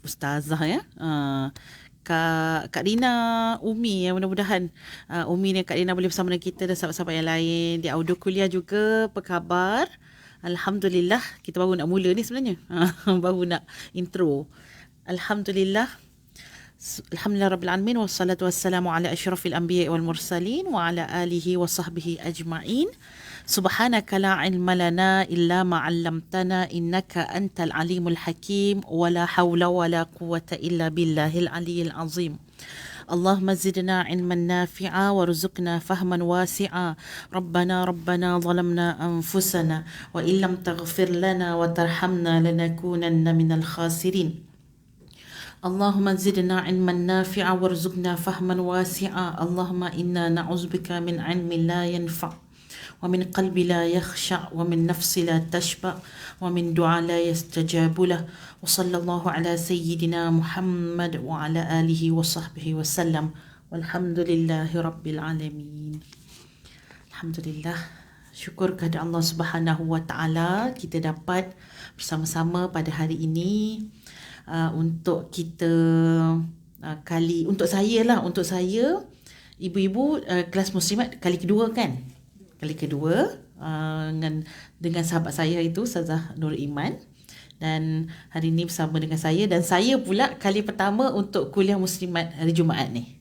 ustazah ya. Kak Rina, Umi ya, mudah-mudahan Umi dan Kak Rina boleh bersama dengan kita dan sahabat-sahabat yang lain di audio kuliah juga. Apa khabar? Alhamdulillah, kita baru nak mula ni sebenarnya. Baru nak intro. Alhamdulillah. Alhamdulillah Rabbil Alamin. Wassalatu wassalamu ala ashrafil anbiya wal mursalin wa ala alihi wa sahbihi ajma'in. Subhanaka la ilma lana illa ma 'allamtana innaka antal alimul hakim wa la hawla wa la quwwata illa billahil aliyyil azim. اللهم زدنا علما نافعا وارزقنا فهما واسعا ربنا ظلمنا أنفسنا وإن لم تغفر لنا وترحمنا لنكونن من الخاسرين اللهم زدنا علما نافعا وارزقنا فهما واسعا اللهم إنا نعوذ بك من علم لا ينفع ومن قلب لا يخشع ومن نفس لا تشبع ومن دعاء لا يستجاب له وصلى الله على سيدنا محمد وعلى آله وصحبه وسلم والحمد لله رب العالمين. Alhamdulillah, syukur kepada Allah Subhanahu Wa Taala kita dapat bersama-sama pada hari ini untuk kita untuk saya ibu-ibu kelas muslimat kali kedua kan? Kali kedua dengan sahabat saya itu Ustazah Nur Iman, dan hari ini bersama dengan saya, dan saya pula kali pertama untuk kuliah muslimat hari Jumaat ni.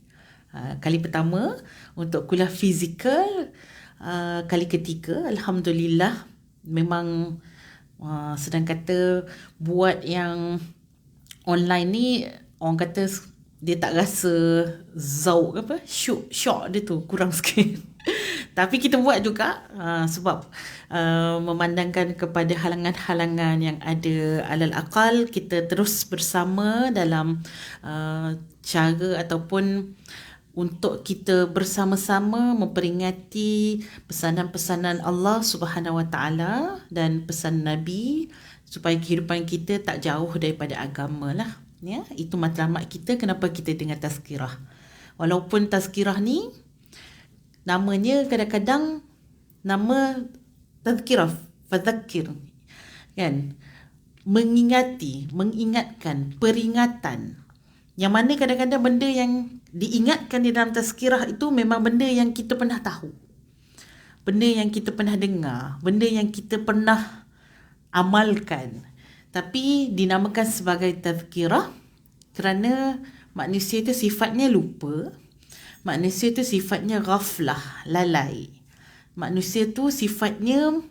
Kali pertama untuk kuliah fizikal, kali ketiga. Alhamdulillah, memang sedang kata buat yang online ni, orang kata dia tak rasa zauk apa, syok dia tu kurang sikit. Tapi kita buat juga sebab memandangkan kepada halangan-halangan yang ada, alal aqal kita terus bersama dalam cara ataupun untuk kita bersama-sama memperingati pesanan-pesanan Allah Subhanahu Wa Taala dan pesan Nabi supaya kehidupan kita tak jauh daripada agama lah. Ya, itu matlamat kita kenapa kita dengar tazkirah. Walaupun tazkirah ni namanya kadang-kadang nama tazkirah, fadzakir, kan? Mengingatkan, peringatan. Yang mana kadang-kadang benda yang diingatkan di dalam tazkirah itu memang benda yang kita pernah tahu. Benda yang kita pernah dengar, benda yang kita pernah amalkan. Tapi dinamakan sebagai tazkirah kerana manusia itu sifatnya lupa. Manusia itu sifatnya ghaflah, lalai. Manusia itu sifatnya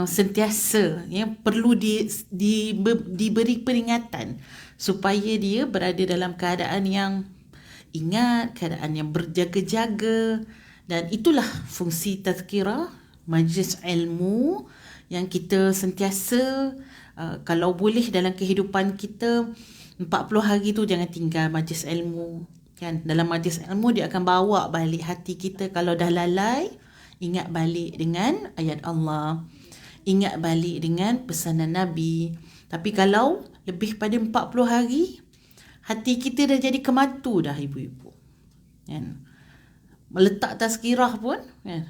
sentiasa perlu diberi peringatan supaya dia berada dalam keadaan yang ingat, keadaan yang berjaga-jaga. Dan itulah fungsi tazkirah, majlis ilmu yang kita sentiasa kalau boleh dalam kehidupan kita 40 hari tu jangan tinggal majlis ilmu, kan? Dalam majlis ilmu dia akan bawa balik hati kita. Kalau dah lalai, ingat balik dengan ayat Allah, ingat balik dengan pesanan Nabi. Tapi kalau lebih pada 40 hari, hati kita dah jadi kematu dah ibu-ibu, kan? Meletak tazkirah pun, kan,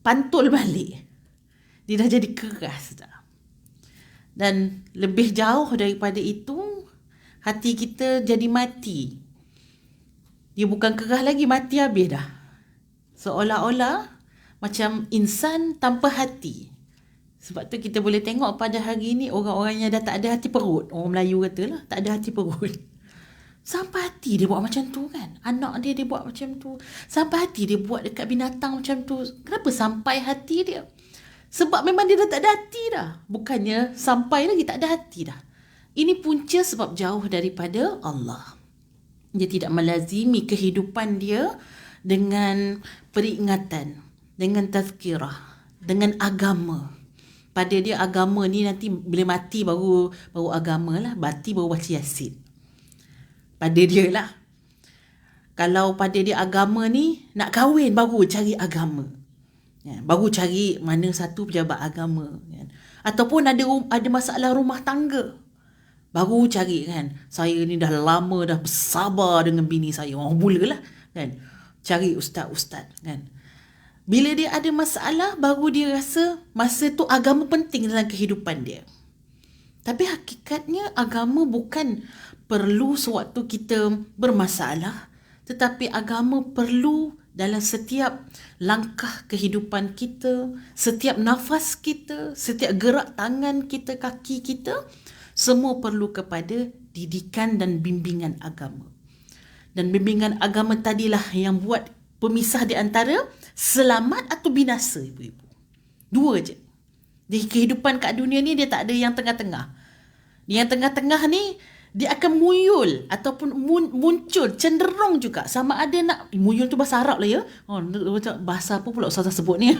pantul balik, dia dah jadi keras dah. Dan lebih jauh daripada itu, hati kita jadi mati. Dia bukan keras lagi, mati habis dah. Seolah-olah macam insan tanpa hati. Sebab tu kita boleh tengok pada hari ni orang-orang yang dah tak ada hati perut. Orang Melayu kata lah, tak ada hati perut. Sampai hati dia buat macam tu, kan? Anak dia buat macam tu. Sampai hati dia buat dekat binatang macam tu. Kenapa sampai hati dia? Sebab memang dia dah tak ada hati dah. Bukannya sampai lagi, tak ada hati dah. Ini punca sebab jauh daripada Allah. Dia tidak melazimi kehidupan dia dengan peringatan, dengan tazkirah, dengan agama. Pada dia agama ni nanti bila mati baru agama lah. Mati baru baca Yasin. Pada dia lah. Kalau pada dia agama ni, nak kahwin baru cari agama. Ya, baru cari mana satu pejabat agama, kan? Ataupun ada masalah rumah tangga, baru cari, kan, saya ni dah lama dah bersabar dengan bini saya, orang mulalah, kan, cari ustaz-ustaz, kan. Bila dia ada masalah, baru dia rasa masa tu agama penting dalam kehidupan dia. Tapi hakikatnya agama bukan perlu sewaktu kita bermasalah, tetapi agama perlu dalam setiap langkah kehidupan kita, setiap nafas kita, setiap gerak tangan kita, kaki kita, semua perlu kepada didikan dan bimbingan agama. Dan bimbingan agama tadilah yang buat pemisah di antara selamat atau binasa, ibu-ibu. Dua je. Di kehidupan kat dunia ni dia tak ada yang tengah-tengah. Yang tengah-tengah ni dia akan muyul ataupun muncul, cenderung juga. Sama ada nak, muyul tu bahasa Arab lah ya. Bahasa apa pula Ustazah sebut ni?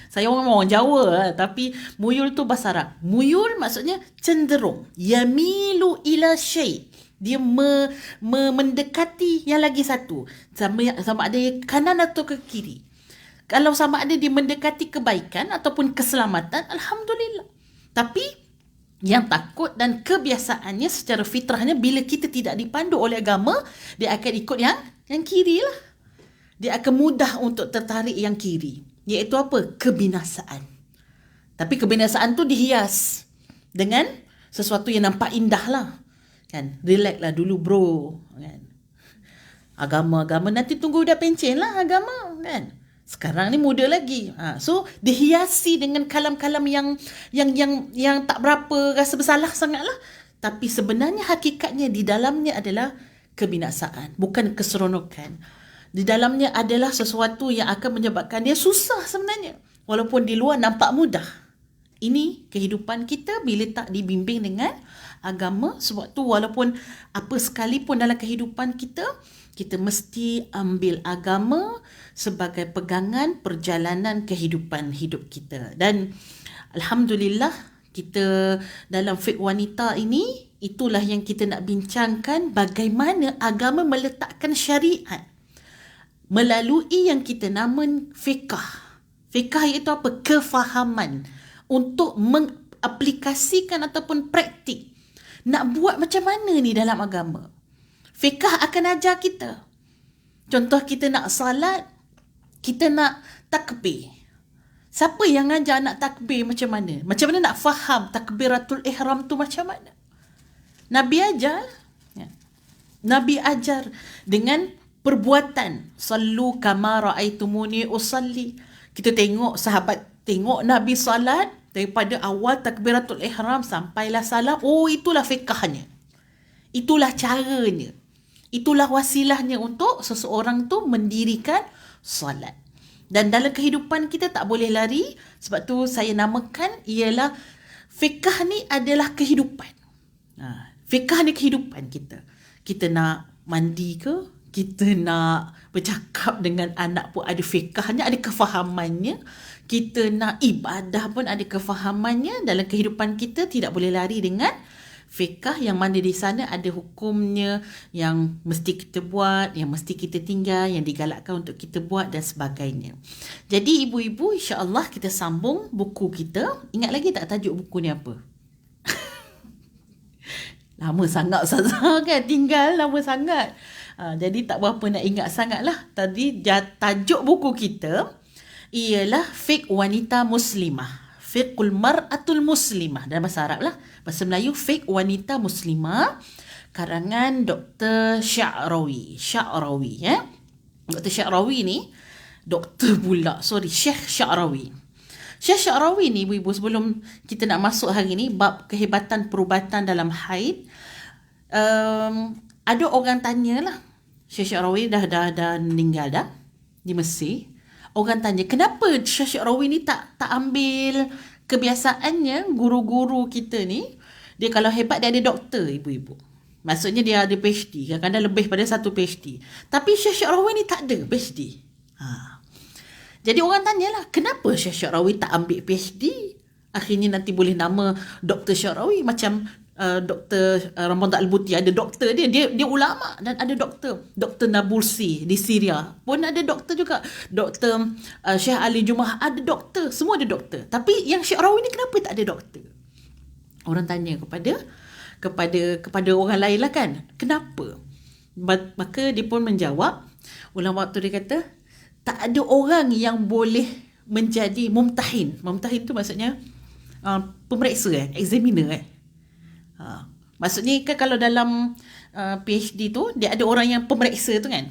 Saya orang Jawa lah, tapi muyul tu bahasa Arab. Muyul maksudnya cenderung. Yamilu ila syai'. Dia mendekati yang lagi satu. Sama ada kanan atau ke kiri. Kalau sama ada dia mendekati kebaikan ataupun keselamatan, alhamdulillah. Tapi yang takut dan kebiasaannya secara fitrahnya bila kita tidak dipandu oleh agama, dia akan ikut yang kiri lah. Dia akan mudah untuk tertarik yang kiri. Iaitu apa? Kebinasaan. Tapi kebinasaan tu dihias dengan sesuatu yang nampak indah lah. Kan? Relax lah dulu bro. Kan? Agama-agama nanti tunggu dah pencen lah agama. Kan? Sekarang ni muda lagi. So dihiasi dengan kalam-kalam yang tak berapa rasa bersalah sangatlah. Tapi sebenarnya hakikatnya di dalamnya adalah kebinasaan, bukan keseronokan. Di dalamnya adalah sesuatu yang akan menyebabkan dia susah sebenarnya. Walaupun di luar nampak mudah. Ini kehidupan kita bila tak dibimbing dengan agama. Sebab tu walaupun apa sekalipun dalam kehidupan kita, kita mesti ambil agama sebagai pegangan perjalanan kehidupan hidup kita. Dan alhamdulillah kita dalam Fiqh Wanita ini, itulah yang kita nak bincangkan, bagaimana agama meletakkan syariat melalui yang kita nama fiqh. Fiqh iaitu apa? Kefahaman untuk mengaplikasikan ataupun praktik. Nak buat macam mana ni dalam agama? Fiqh akan ajar kita. Contoh kita nak salat, kita nak takbir. Siapa yang ajar nak takbir macam mana? Macam mana nak faham takbiratul ihram tu macam mana? Nabi ajar. Nabi ajar dengan perbuatan. Sallu kama ra'aitumuni usalli. Kita tengok sahabat, tengok Nabi salat daripada awal takbiratul ihram sampailah salam. Oh, itulah fiqhnya. Itulah caranya. Itulah wasilahnya untuk seseorang tu mendirikan salat. Dan dalam kehidupan kita tak boleh lari. Sebab tu saya namakan ialah fiqh ni adalah kehidupan. Fiqh ni kehidupan kita. Kita nak mandi ke? Kita nak bercakap dengan anak pun ada fiqhnya, ada kefahamannya. Kita nak ibadah pun ada kefahamannya. Dalam kehidupan kita tidak boleh lari dengan fiqh, yang mana di sana ada hukumnya yang mesti kita buat, yang mesti kita tinggal, yang digalakkan untuk kita buat dan sebagainya. Jadi ibu-ibu, insya-Allah kita sambung buku kita. Ingat lagi tak tajuk buku ni apa? Lama sangat Ustazah kan, tinggal lama sangat. Jadi tak berapa nak ingat sangat lah. Tadi tajuk buku kita ialah Fiqh Wanita Muslimah. Fiqhul Mar'atul Muslimah dalam bahasa Arab lah. Bahasa Melayu Fiqh Wanita Muslimah, karangan Dr. Sya'rawi. Dr. Sya'rawi ni Syekh Sya'rawi. Syekh Sya'rawi ni ibu-ibu, sebelum kita nak masuk hari ni bab kehebatan perubatan dalam haid, ada orang tanyalah, Syekh Sya'rawi dah meninggal dah di Mesir. Orang tanya, kenapa Syekh Sya'rawi ni tak ambil kebiasaannya? Guru-guru kita ni, dia kalau hebat dia ada doktor, ibu-ibu. Maksudnya dia ada PhD, kadang-kadang lebih pada satu PhD. Tapi Syekh Sya'rawi ni tak ada PhD. Jadi orang tanyalah, kenapa Syekh Sya'rawi tak ambil PhD? Akhirnya nanti boleh nama Dr. Sya'rawi, macam Dr. Ramadan Al-Buti ada doktor dia ulama, dan ada Dr. Nabulsi di Syria pun ada doktor juga. Dr. Syekh Ali Jumah ada doktor, semua ada doktor. Tapi yang Sya'rawi ni kenapa tak ada doktor? Orang tanya kepada orang lain lah kan, kenapa? Maka dia pun menjawab, ulama waktu dia kata, tak ada orang yang boleh menjadi mumtahin. Mumtahin tu maksudnya pemeriksa, examiner. Maksudnya kan kalau dalam PhD tu dia ada orang yang pemeriksa tu kan.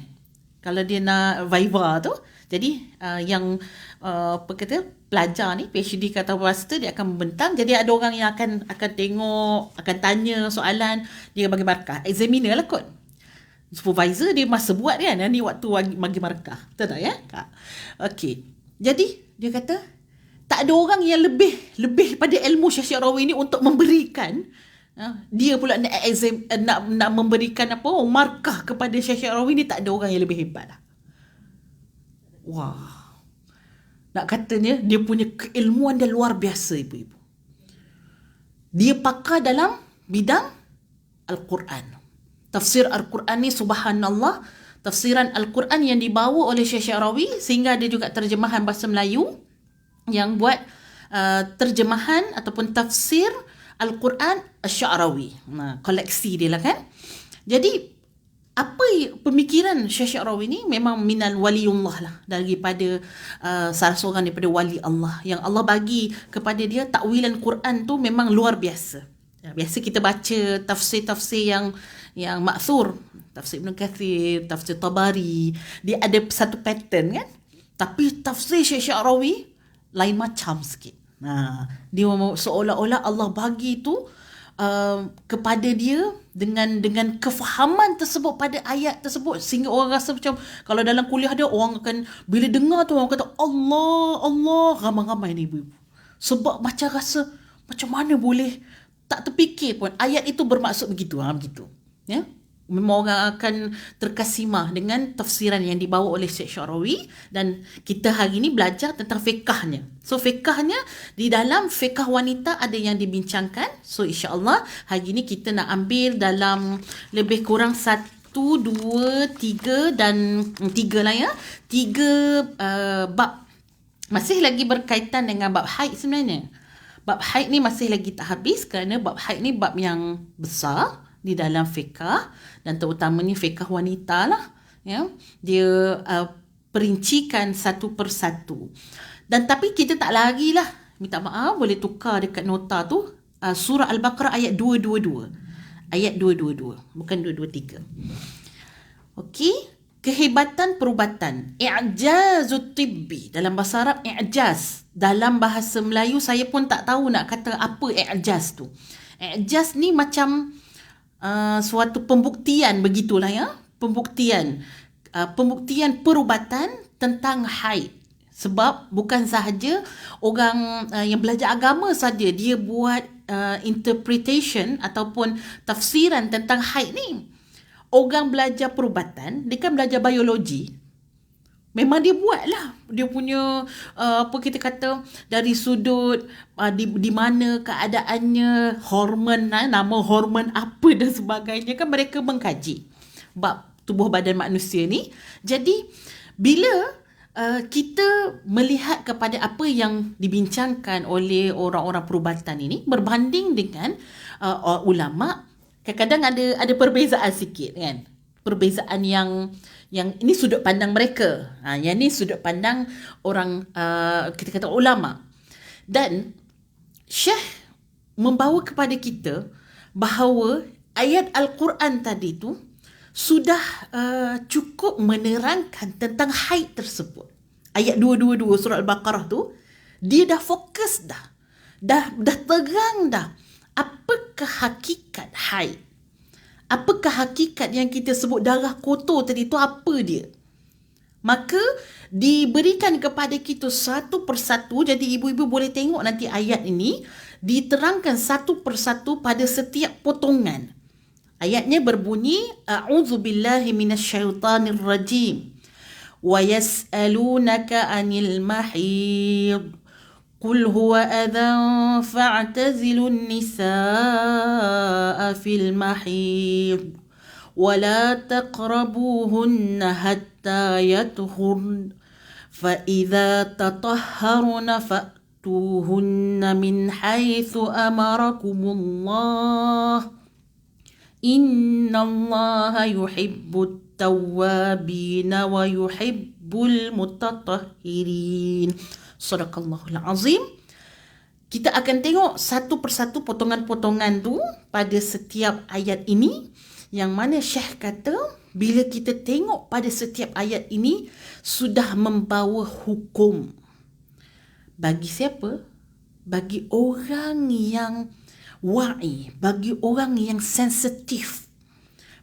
Kalau dia nak viva tu, jadi yang apa kata pelajar ni PhD kata master dia akan membentang, jadi ada orang yang akan tengok, akan tanya soalan, dia bagi markah. Examiner lah kot. Supervisor dia masa buat kan, ni waktu bagi markah. Betul tak ya? Okey. Jadi dia kata tak ada orang yang lebih pada ilmu Syekh Syarawi ni untuk memberikan dia pula nak memberikan markah kepada Syekh Syarawi ni, tak ada orang yang lebih hebat lah. Wah. Nak katanya dia punya keilmuan dia luar biasa, ibu-ibu. Dia pakar dalam bidang Al-Quran. Tafsir Al-Quran ni subhanallah, tafsiran Al-Quran yang dibawa oleh Syekh Syarawi, sehingga ada juga terjemahan bahasa Melayu yang buat terjemahan ataupun tafsir Al-Quran Asy-Sya'rawi. Koleksi dia lah kan. Jadi apa pemikiran Syekh Sya'rawi ni memang minal waliullah lah, daripada salah seorang daripada wali Allah, yang Allah bagi kepada dia takwilan Quran tu memang luar biasa. Biasa kita baca tafsir-tafsir yang ma'thur, tafsir Ibn Kathir, tafsir Tabari, dia ada satu pattern kan. Tapi tafsir Syekh Sya'rawi lain macam sikit. Dia seolah-olah Allah bagi tu kepada dia dengan kefahaman tersebut pada ayat tersebut, sehingga orang rasa macam kalau dalam kuliah dia, orang akan bila dengar tu orang kata Allah, ramai-ramai ni ibu-ibu. Sebab macam rasa macam mana boleh, tak terfikir pun ayat itu bermaksud begitu. Begitu. Ya. Memang orang akan terkesimah dengan tafsiran yang dibawa oleh Syekh Sya'rawi, dan kita hari ni belajar tentang fiqahnya. So fiqahnya di dalam fiqah wanita ada yang dibincangkan. So insya-Allah hari ni kita nak ambil dalam lebih kurang 1, 2, 3 dan 3 lah ya. 3 bab. Masih lagi berkaitan dengan bab haid sebenarnya. Bab haid ni masih lagi tak habis, kerana bab haid ni bab yang besar di dalam fiqah, dan terutamanya fiqah wanita lah ya. Dia perincikan satu persatu, dan tapi kita tak lari lah, minta maaf, boleh tukar dekat nota tu, surah Al-Baqarah ayat 222, ayat 222, bukan 223. Okey, kehebatan perubatan, i'jazut tibbi, dalam bahasa Arab i'jaz, dalam bahasa Melayu saya pun tak tahu nak kata apa i'jaz tu. I'jaz ni macam suatu pembuktian begitulah ya, pembuktian perubatan tentang haid. Sebab bukan sahaja orang yang belajar agama saja dia buat interpretation ataupun tafsiran tentang haid ni. Orang belajar perubatan, dia kan belajar biologi, memang dia buatlah dia punya apa kita kata dari sudut di mana keadaannya, hormon, nama hormon apa dan sebagainya, kan mereka mengkaji bab tubuh badan manusia ni. Jadi bila kita melihat kepada apa yang dibincangkan oleh orang-orang perubatan ini berbanding dengan ulama, kadang-kadang ada perbezaan sikit kan. Perbezaan yang ini sudut pandang mereka. Yang ni sudut pandang orang kita kata ulama. Dan Syekh membawa kepada kita bahawa ayat Al-Quran tadi tu sudah cukup menerangkan tentang haid tersebut. Ayat 222 surah Al-Baqarah tu, dia dah fokus dah terang dah apakah hakikat haid. Apakah hakikat yang kita sebut darah kotor tadi tu, apa dia? Maka diberikan kepada kita satu persatu. Jadi ibu-ibu boleh tengok nanti ayat ini diterangkan satu persatu pada setiap potongan. Ayatnya berbunyi, A'udzubillahi minasyaitanirrajim. Wa yas'alunaka 'anil mahid. قل هو أذى فاعتزلوا النساء في المحيض ولا تقربوهن حتى يطهرن فإذا تطهرن فأتوهن من حيث أمركم الله إن الله يحب التوابين ويحب المتطهرين. Sadaqallahul Azim. Kita akan tengok satu persatu potongan-potongan tu pada setiap ayat ini, yang mana Syekh kata bila kita tengok pada setiap ayat ini sudah membawa hukum. Bagi siapa? Bagi orang yang wa'i, bagi orang yang sensitif,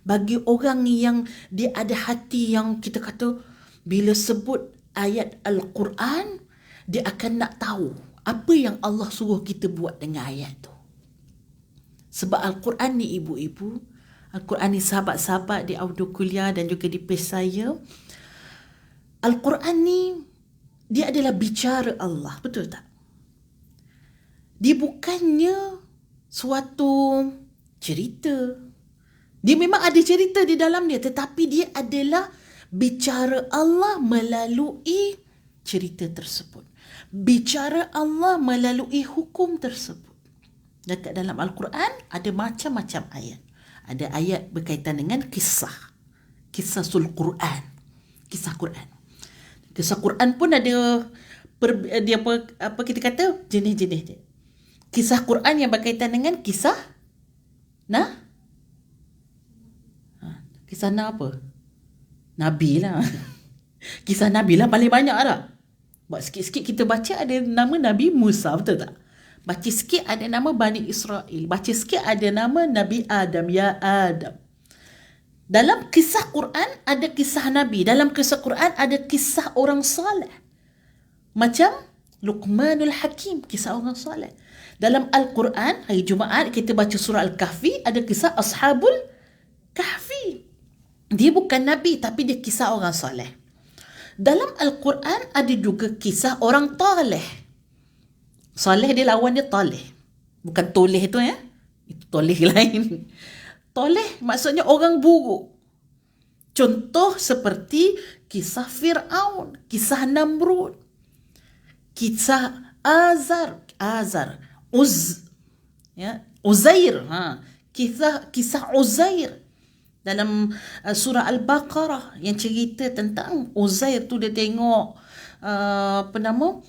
bagi orang yang dia ada hati yang kita kata bila sebut ayat Al-Quran, dia akan nak tahu apa yang Allah suruh kita buat dengan ayat tu. Sebab Al-Quran ni ibu-ibu, Al-Quran ni sahabat-sahabat di audio kuliah dan juga di page saya, Al-Quran ni dia adalah bicara Allah, betul tak? Dia bukannya suatu cerita. Dia memang ada cerita di dalam dia, tetapi dia adalah bicara Allah melalui cerita tersebut. Bicara Allah melalui hukum tersebut. Dekat dalam Al-Quran ada macam-macam ayat. Ada ayat berkaitan dengan kisah. Kisasul Quran. Kisah Quran. Kisah Quran pun ada dia apa kita kata jenis-jenis dia. Kisah Quran yang berkaitan dengan kisah kisah apa? Nabi lah. Kisah Nabi lah paling banyak dah. Buat sikit-sikit kita baca ada nama Nabi Musa, betul tak? Baca sikit ada nama Bani Israel. Baca sikit ada nama Nabi Adam, ya Adam. Dalam kisah Quran ada kisah Nabi. Dalam kisah Quran ada kisah orang saleh. Macam Luqmanul Hakim, kisah orang saleh. Dalam Al-Quran, hari Jumaat kita baca surah Al-Kahfi, ada kisah Ashabul Kahfi. Dia bukan Nabi tapi dia kisah orang saleh. Dalam Al-Quran ada juga kisah orang taleh. Saleh dia lawan dia taleh. Bukan toleh tu ya. Itu toleh lain. Toleh maksudnya orang buruk. Contoh seperti kisah Fir'aun, kisah Namrud, kisah Uzair, kisah Uzair. Dalam surah Al-Baqarah yang cerita tentang Uzair tu, dia tengok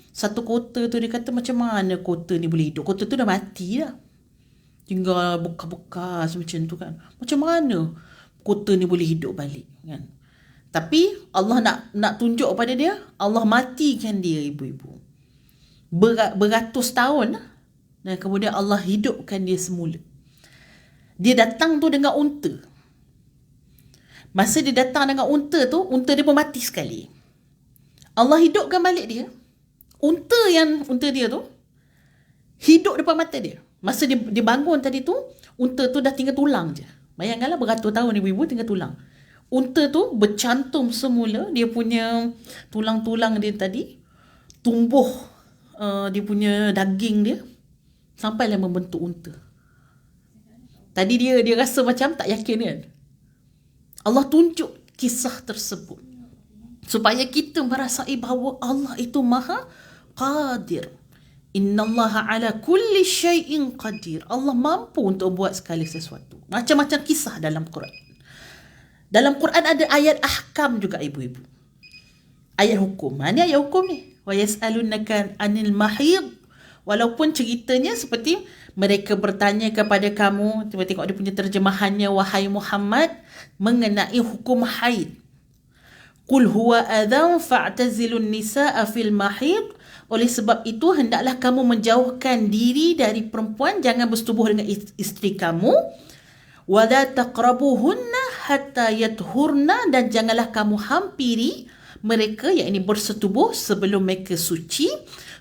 satu kota tu, dia kata macam mana kota ni boleh hidup. Kota tu dah mati dah, tinggal bekas-bekas macam tu kan. Macam mana kota ni boleh hidup balik kan. Tapi Allah nak tunjuk pada dia, Allah matikan dia ibu-ibu beratus tahun dan kemudian Allah hidupkan dia semula. Dia datang tu dengan unta. Masa dia datang dengan unta tu, unta dia pun mati sekali. Allah hidupkan balik dia. Unta dia tu hidup depan mata dia. Masa dia bangun tadi tu, unta tu dah tinggal tulang je. Bayangkanlah beratus tahun ibu-ibu tinggal tulang. Unta tu bercantum semula, dia punya tulang-tulang dia tadi tumbuh, dia punya daging dia sampailah membentuk unta. Tadi dia rasa macam tak yakin kan. Allah tunjuk kisah tersebut supaya kita merasai bahawa Allah itu Maha Qadir. Innallaha ala kulli syai'in qadir. Allah mampu untuk buat segala sesuatu. Macam-macam kisah dalam Quran. Dalam Quran ada ayat ahkam juga ibu-ibu. Ayat hukum. Ini ayat hukum ni. Wa yas'alunaka 'anil mahid. Walaupun ceritanya seperti mereka bertanya kepada kamu, cuba tengok dia punya terjemahannya, wahai Muhammad, mengenai hukum haid. Qul huwa adhan fa'tazilun nisa'a fil mahid. Oleh sebab itu hendaklah kamu menjauhkan diri dari perempuan, jangan bersetubuh dengan isteri kamu. Wa la taqrabuhunna hatta yathurna, dan janganlah kamu hampiri mereka, yakni bersetubuh sebelum mereka suci.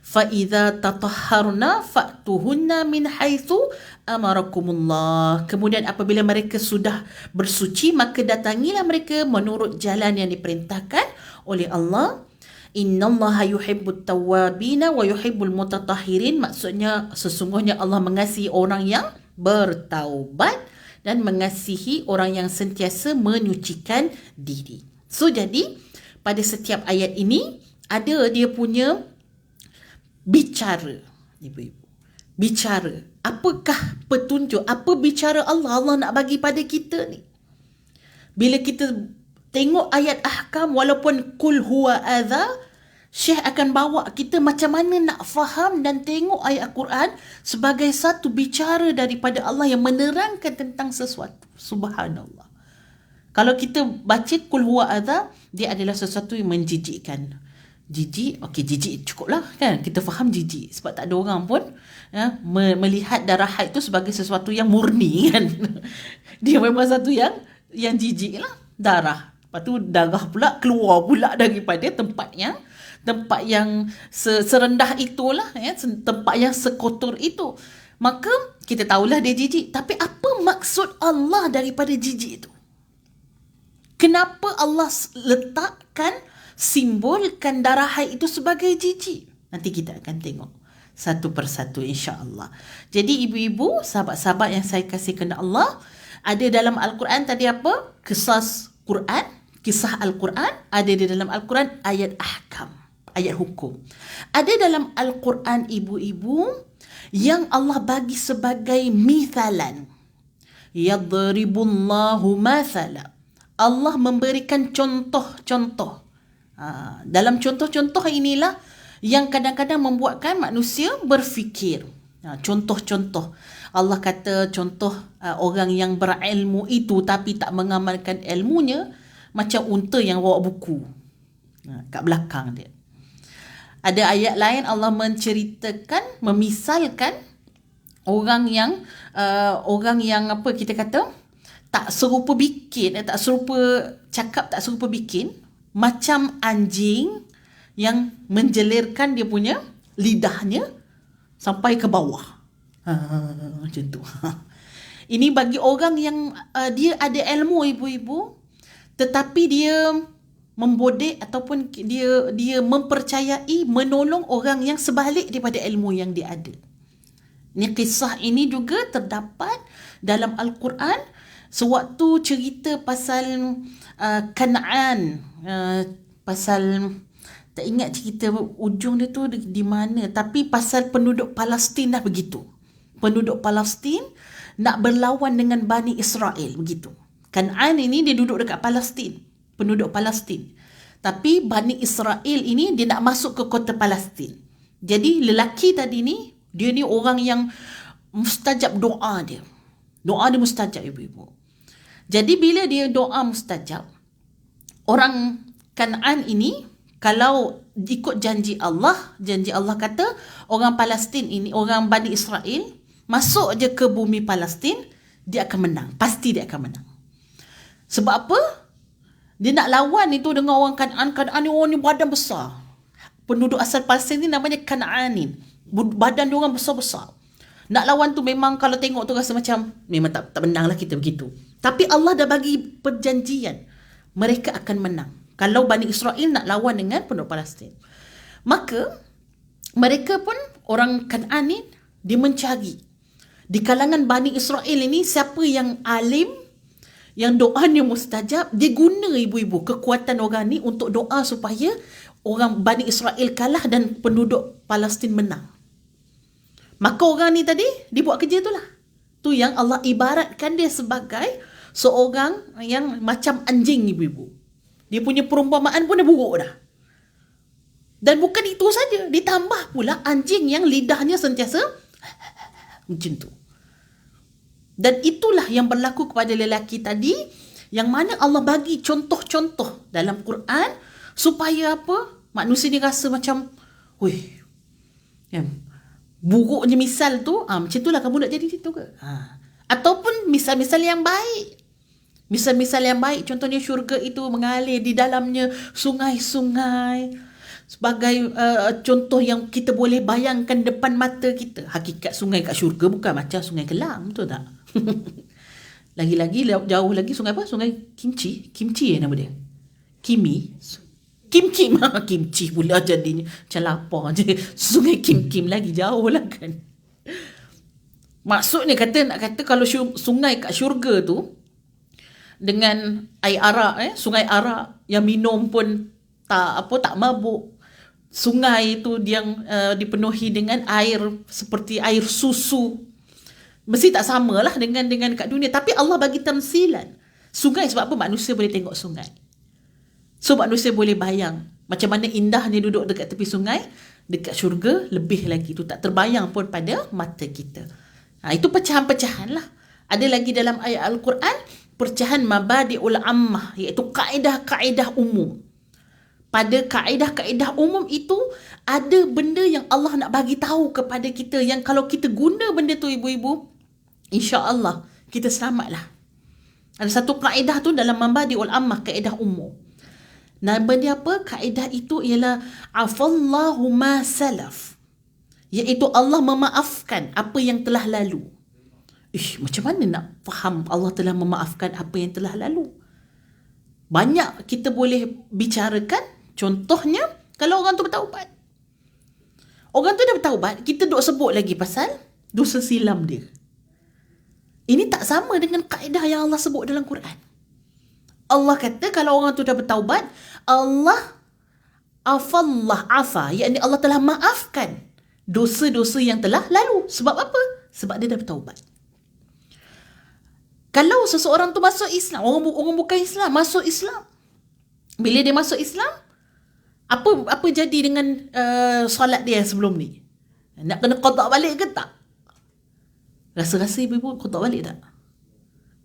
Fa idza tatahharna fa'tuhunna min haitsu amarakumullah. Kemudian apabila mereka sudah bersuci, maka datangilah mereka menurut jalan yang diperintahkan oleh Allah. Innallaha yuhibbut tawwabina wa yuhibbul mutatahhirin. Maksudnya sesungguhnya Allah mengasihi orang yang bertaubat dan mengasihi orang yang sentiasa menyucikan diri. So jadi pada setiap ayat ini ada dia punya bicara, ibu-ibu. Bicara. Apakah petunjuk? Apa bicara Allah? Allah nak bagi pada kita ni. Bila kita tengok ayat ahkam, walaupun kul huwa adha, Syekh akan bawa kita macam mana nak faham dan tengok ayat Al-Quran sebagai satu bicara daripada Allah yang menerangkan tentang sesuatu. Subhanallah. Kalau kita baca Qul huwa adha, dia adalah sesuatu yang menjijikkan. Jijik, okey, jijik cukup lah kan. Kita faham jijik. Sebab tak ada orang pun melihat darah haid tu sebagai sesuatu yang murni kan. Dia memang satu yang jijik lah. Darah. Lepas tu darah pula keluar pula daripada tempat yang serendah itulah, tempat yang sekotor itu. Maka kita tahulah dia jijik. Tapi apa maksud Allah daripada jijik itu? Kenapa Allah letakkan, simbolkan darah haid itu sebagai jijik? Nanti kita akan tengok satu persatu insya-Allah. Jadi ibu-ibu, sahabat-sahabat yang saya kasihkan Allah, ada dalam Al-Quran tadi apa? Kisah Al-Quran, ada di dalam Al-Quran ayat ahkam, ayat hukum. Ada dalam Al-Quran ibu-ibu yang Allah bagi sebagai mithalan. Yadribullahu mathala. Allah memberikan contoh-contoh. Dalam contoh-contoh inilah yang kadang-kadang membuatkan manusia berfikir. Contoh-contoh. Allah kata contoh orang yang berilmu itu tapi tak mengamalkan ilmunya macam unta yang bawa buku kat belakang dia. Ada ayat lain Allah menceritakan, memisalkan orang yang apa kita kata tak serupa bikin, tak serupa cakap, tak serupa bikin, macam anjing yang menjelirkan dia punya lidahnya sampai ke bawah. Macam tu. Ini bagi orang yang dia ada ilmu ibu-ibu, tetapi dia membodek ataupun dia mempercayai menolong orang yang sebalik daripada ilmu yang dia ada. Ini kisah ini juga terdapat dalam Al-Quran. Sewaktu cerita pasal Kanaan, pasal tak ingat cerita ujung dia tu di mana, tapi pasal penduduk Palestin dah begitu. Penduduk Palestin nak berlawan dengan Bani Israel begitu. Kanaan ini dia duduk dekat Palestin, penduduk Palestin. Tapi Bani Israel ini dia nak masuk ke kota Palestin. Jadi lelaki tadi ni, dia ni orang yang mustajab doa dia. Doa dia mustajab ibu-ibu. Jadi bila dia doa mustajab, orang Kanaan ini kalau ikut janji Allah kata orang Palestin ini, orang Bani Israel masuk je ke bumi Palestin, dia akan menang. Pasti dia akan menang. Sebab apa? Dia nak lawan itu dengan orang Kanaan. Kanaan ni orang ni badan besar. Penduduk asal Palestin ni namanya Kanaanin. Badan dia orang besar-besar. Nak lawan tu memang kalau tengok tu rasa macam memang tak menang lah kita begitu. Tapi Allah dah bagi perjanjian. Mereka akan menang. Kalau Bani Israel nak lawan dengan penduduk Palestin. Maka mereka pun orang Kanaan ni dia mencari. Di kalangan Bani Israel ini siapa yang alim, yang doanya mustajab, dia guna ibu-ibu kekuatan orang ni untuk doa supaya orang Bani Israel kalah dan penduduk Palestin menang. Maka orang ni tadi dia buat kerja tu lah. Tu yang Allah ibaratkan dia sebagai seorang yang macam anjing ibu-ibu. Dia punya perumpamaan pun dah buruk dah. Dan bukan itu saja, ditambah pula anjing yang lidahnya sentiasa macam tu. Dan itulah yang berlaku kepada lelaki tadi, yang mana Allah bagi contoh-contoh dalam Quran supaya apa? Manusia ni rasa macam, weh, buruknya misal tu, macam itulah kamu nak jadi situ ke? Ataupun misal-misal yang baik. Misal-misal yang baik, contohnya syurga itu mengalir di dalamnya sungai-sungai. Sebagai contoh yang kita boleh bayangkan depan mata kita. Hakikat sungai kat syurga bukan macam sungai Kelang, betul tak? Lagi-lagi jauh lagi sungai apa? Sungai Kimchi nama dia. Kimchi pula jadinya. Macam lapar je. Sungai Kim lagi jauh lah kan. Maksudnya nak kata kalau sungai kat syurga tu dengan air arak, sungai arak yang minum pun tak mabuk. Sungai itu yang dipenuhi dengan air seperti air susu. Mesti tak samalah dengan kat dunia. Tapi Allah bagi tamsilan. Sungai sebab apa? Manusia boleh tengok sungai. So manusia boleh bayang Macam mana indahnya duduk dekat tepi sungai, dekat syurga lebih lagi. Itu tak terbayang pun pada mata kita. Itu pecahan-pecahan lah. Ada lagi dalam ayat Al-Quran, pecahan mabadi'ul ammah, iaitu kaedah-kaedah umum. Pada kaedah-kaedah umum itu, ada benda yang Allah nak bagi tahu kepada kita, yang kalau kita guna benda tu ibu-ibu, insya-Allah kita selamatlah. Ada satu kaedah tu dalam mabadi'ul ammah, kaedah umum. Nama dia apa? Kaedah itu ialah afallahu ma salaf, iaitu Allah memaafkan apa yang telah lalu. Macam mana nak faham Allah telah memaafkan apa yang telah lalu? Banyak kita boleh bicarakan. Contohnya, kalau orang tu bertaubat. Orang tu dah bertaubat, kita duk sebut lagi pasal dosa silam dia. Ini tak sama dengan kaedah yang Allah sebut dalam Quran. Allah kata kalau orang tu dah bertaubat, Allah afa, iaitu Allah telah maafkan dosa-dosa yang telah lalu. Sebab apa? Sebab dia dah bertaubat. Kalau seseorang tu masuk Islam, orang bukan Islam masuk Islam, bila dia masuk Islam, apa jadi dengan solat dia sebelum ni? Nak kena qada balik ke tak? Rasa-rasa ibu-ibu qada balik tak?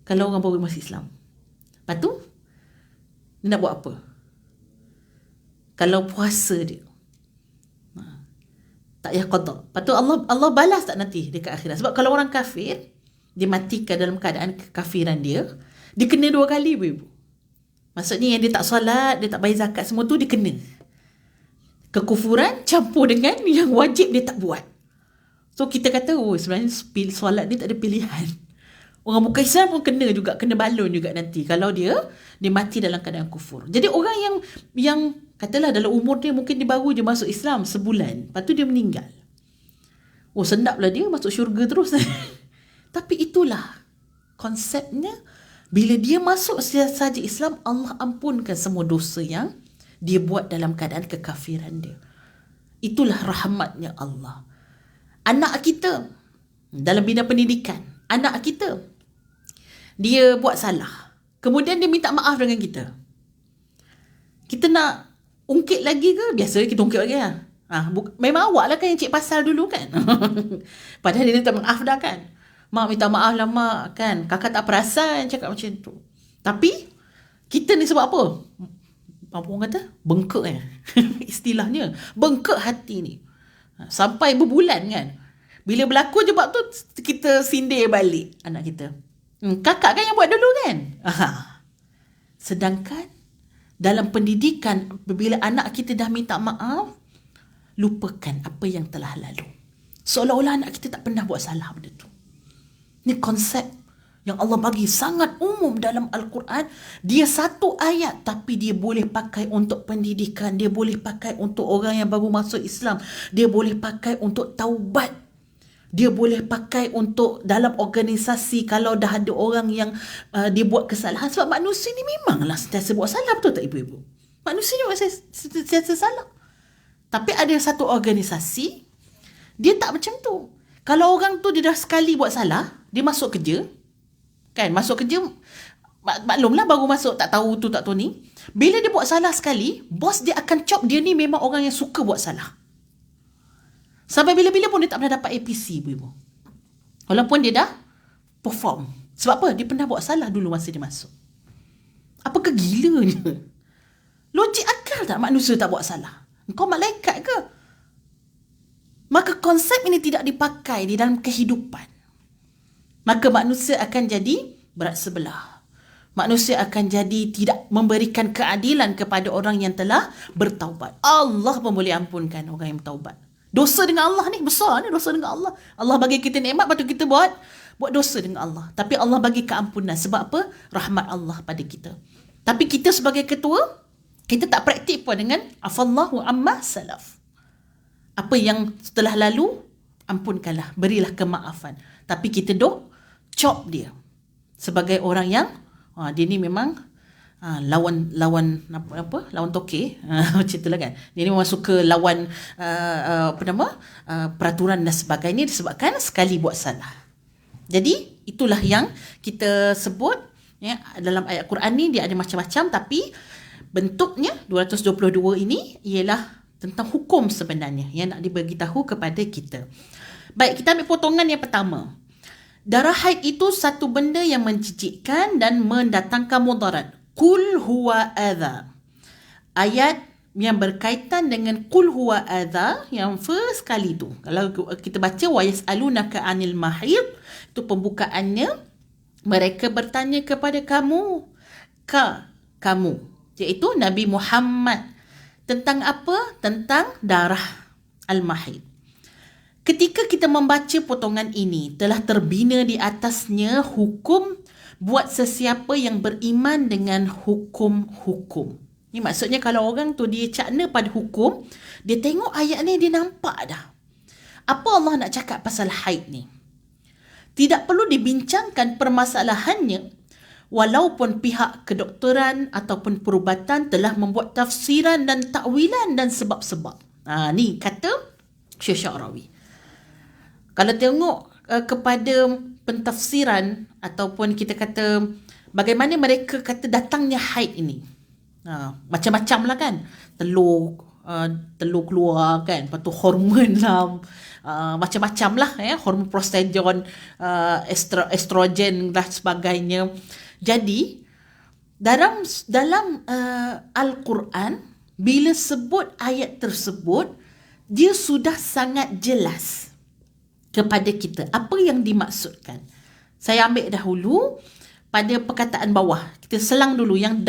Kalau orang baru masuk Islam. Lepas tu dia nak buat apa? Kalau puasa dia, tak payah qada. Lepas tu Allah balas tak nanti dekat akhirat? Sebab kalau orang kafir, dia matikan dalam keadaan kekafiran dia kena 2 kali ibu. Maksudnya yang dia tak solat, dia tak bayar zakat, semua tu dia kena. Kekufuran campur dengan yang wajib dia tak buat. So kita kata, sebenarnya solat dia tak ada pilihan. Orang bukan Islam pun kena juga, kena balon juga nanti kalau dia mati dalam keadaan kufur. Jadi orang yang katalah dalam umur dia mungkin dia baru je masuk Islam sebulan, lepas tu dia meninggal. Sedaplah dia masuk syurga terus. Tapi itulah konsepnya, bila dia masuk saja Islam, Allah ampunkan semua dosa yang dia buat dalam keadaan kekafiran dia. Itulah rahmatnya Allah. Anak kita dalam bidang pendidikan, anak kita dia buat salah, kemudian dia minta maaf dengan kita. Kita nak ungkit lagi ke? Biasa kita ungkit lagi lah. Memang awak lah kan yang cik pasal dulu kan. Padahal dia minta maaf dah kan. Mak minta maaf lah mak kan. Kakak tak perasan cakap macam tu. Tapi kita ni sebab apa? Apa orang kata? Bengkak istilahnya. Bengkak hati ni. Sampai berbulan kan. Bila berlaku je bab tu, kita sindir balik anak kita. Kakak kan yang buat dulu kan? Sedangkan dalam pendidikan, bila anak kita dah minta maaf, lupakan apa yang telah lalu. Seolah-olah anak kita tak pernah buat salah benda tu. Ini konsep yang Allah bagi sangat umum dalam Al-Quran. Dia satu ayat tapi dia boleh pakai untuk pendidikan, dia boleh pakai untuk orang yang baru masuk Islam, dia boleh pakai untuk taubat, dia boleh pakai untuk dalam organisasi kalau dah ada orang yang dia buat kesalahan. Sebab manusia ni memanglah sentiasa buat salah, betul tak ibu-ibu? Manusia ni sentiasa salah. Tapi ada satu organisasi, dia tak macam tu. Kalau orang tu dia dah sekali buat salah, dia masuk kerja, kan, masuk kerja, maklumlah baru masuk, tak tahu tu tak tahu ni. Bila dia buat salah sekali, bos dia akan cop dia ni memang orang yang suka buat salah. Sampai bila-bila pun dia tak pernah dapat APC, ibu-ibu. Walaupun dia dah perform. Sebab apa? Dia pernah buat salah dulu masa dia masuk. Apa kegilanya? Logik akal tak manusia tak buat salah? Kau malaikat ke? Maka konsep ini tidak dipakai di dalam kehidupan. Maka manusia akan jadi berat sebelah. Manusia akan jadi tidak memberikan keadilan kepada orang yang telah bertaubat. Allah pun boleh ampunkan orang yang bertaubat. Dosa dengan Allah ni besar ni, dosa dengan Allah. Allah bagi kita nikmat, patut kita buat dosa dengan Allah. Tapi Allah bagi keampunan. Sebab apa? Rahmat Allah pada kita. Tapi kita sebagai ketua, kita tak praktik pun dengan afallahu amma salaf. Apa yang setelah lalu, ampunkanlah, berilah kemaafan. Tapi kita cop dia sebagai orang yang dia ni memang lawan toke, macam itulah kan. Dia ni memang suka lawan peraturan dan sebagainya disebabkan sekali buat salah. Jadi itulah yang kita sebut ya, dalam ayat Quran ni dia ada macam-macam, tapi Bentuknya 222 ini ialah tentang hukum sebenarnya yang nak dibagi tahu kepada kita. Baik, kita ambil potongan yang pertama. Darah haid itu satu benda yang menjijikkan dan mendatangkan mudarat. Qul huwa adha. Ayat yang berkaitan dengan qul huwa adha yang first kali tu. Kalau kita baca wa yas'alunaka 'anil mahid, itu pembukaannya, mereka bertanya kepada kamu, kamu, iaitu Nabi Muhammad, tentang apa? Tentang darah al-mahid. Ketika kita membaca potongan ini, telah terbina di atasnya hukum buat sesiapa yang beriman dengan hukum-hukum. Ini maksudnya kalau orang tu dia cakna pada hukum, dia tengok ayat ni, dia nampak dah apa Allah nak cakap pasal haid ni. Tidak perlu dibincangkan permasalahannya, walaupun pihak kedokteran ataupun perubatan telah membuat tafsiran dan takwilan dan sebab-sebab. Ni kata Syekh Sya'rawi. Kalau tengok kepada pentafsiran ataupun kita kata bagaimana mereka kata datangnya haid ini, macam-macam lah kan. Telur keluar kan, lepas tu hormon lah, macam-macam lah hormon progesterone, estrogen dan sebagainya. Jadi dalam Al-Quran, bila sebut ayat tersebut, dia sudah sangat jelas kepada kita apa yang dimaksudkan. Saya ambil dahulu pada perkataan bawah. Kita selang dulu yang